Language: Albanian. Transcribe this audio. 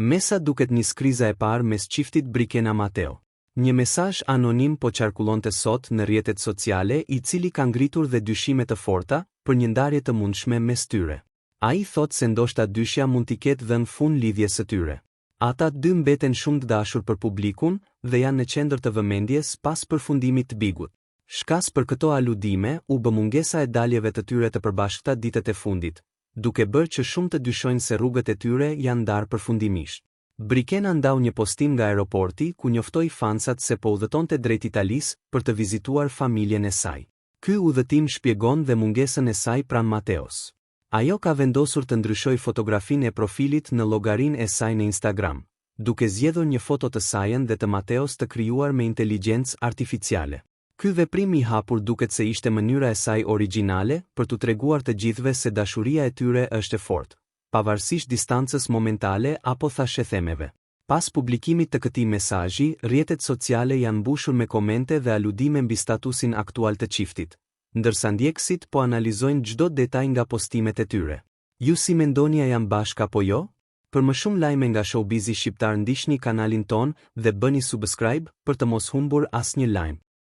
Mesa duket një skriza e parë mes çiftit Brikena Mateo. Një mesazh anonim po qarkullonte sot në rrjetet sociale i cili ka ngritur dhe dyshime të forta për një ndarje të mundshme mes tyre. Ai thot se ndoshta dyshja mund t'i ketë dhënë fund lidhjes së tyre. Ata dy mbeten shumë të dashur për publikun dhe janë në qendër të vëmendjes pas përfundimit të bigut. Shkas për këto aludime u bë mungesa e daljeve të tyre të përbashkëta ditët e fundit, duke bërë që shumë të dyshojnë se rrugët e tyre janë ndarë përfundimisht. Brikena ndau një postim nga aeroporti ku njoftoi fansat se po udhëtonte drejt Italisë për të vizituar familjen e saj. Ky udhëtim shpjegon dhe mungesën e saj pranë Mateos. Ajo ka vendosur të ndryshojë fotografinë e profilit në llogarinë e saj në Instagram, duke zgjedhur një foto të sajën dhe të Mateos të krijuar me inteligjencë artificiale. Ky veprim i hapur duket se ishte mënyra e saj origjinale për t'u treguar të gjithëve se dashuria e tyre është e fortë, pavarësisht distancës momentale apo thashethemeve. Pas publikimit të këtij mesazhi, rrjetet sociale janë mbushur me komente dhe aludime mbi statusin aktual të çiftit, ndërsa ndjekësit po analizojnë çdo detaj nga postimet e tyre. Ju si mendoni, a janë bashkë apo jo? Për më shumë lajme nga showbizi shqiptar ndiqni kanalin ton dhe bëni subscribe për të mos humbur asnjë lajm.